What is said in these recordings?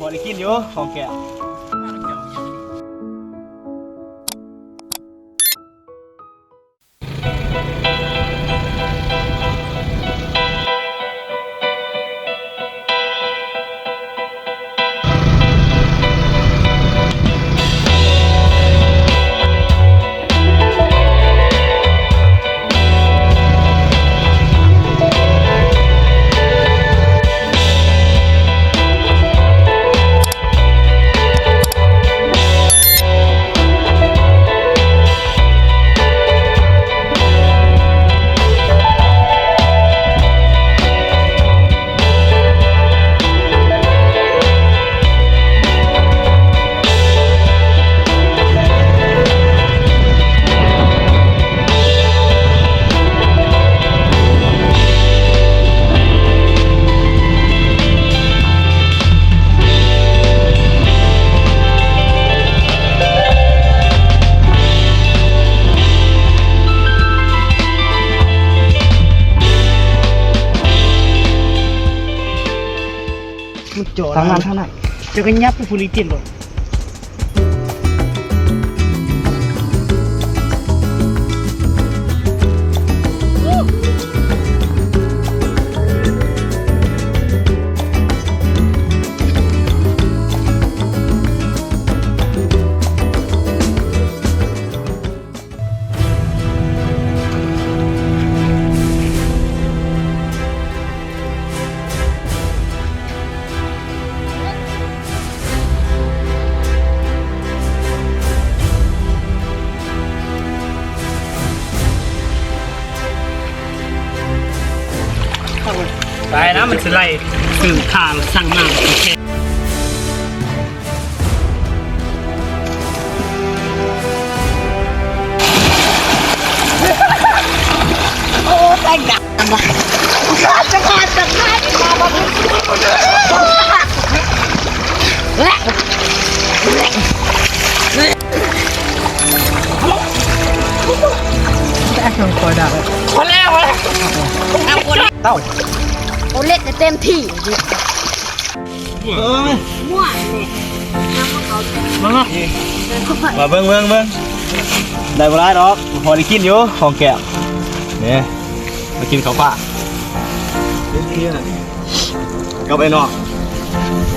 อได้กินอยู่ของแกทางนั้นจะกันยับไปฟูลิเตียนหรอไปนะมันจะไล่สื่อทางสั่งมาโอเคโอ้แต่งดังมาจะขาดมาบ้างคนแล้วเอาคนเต้าเอาเล่นเต็มที่มั่วเลยมาเบิ่งได้บ่ได้ดอกพอได้กินอยู่ของแกเนี่ยมากินข้าวป่าก็ไปนอก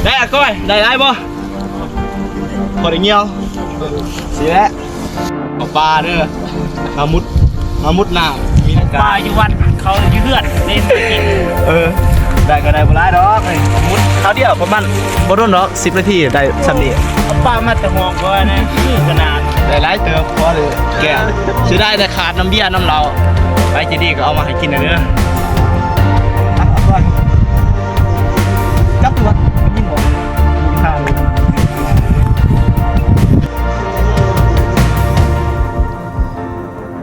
ได้อะก้อยได้บ่พอได้เงี้ยวสิแล้วข้าวป่าเด้อมามุดน้ำมีน้ำ ปลาอยู่วันเขาอยู่เพื่อนเล่นกินได้ก็ได้บ่ได้ดอกมุดเขาเดียวประมาณบ่โดนดอก10 นาทีได้สำนี้ ปลามาแต่หอกก่อนนะชื่อขนาดได้หลายเติบพอเลยแก้วสิได้แต่ขาดน้ำเบี้ยน้ำเราไปจะดีก็เอามาให้กินเด้อจับตัวยิงหัวข้าว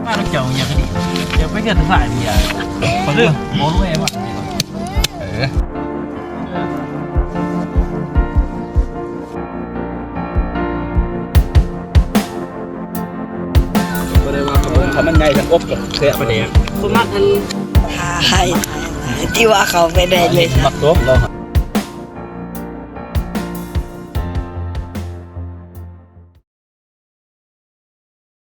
มาต้องเจ้าอย่างนี้เดี๋ยวไปเกิดสายเบียร์คนเรื่องโม้รู้เองว่ะก็ได้ว่าเขามันใหญ่ทั้งอบกับเสียประเดี๋ยว สมมติท่าน ให้ที่ว่าเขาไปได้เลย ปักโต๊ะเราหา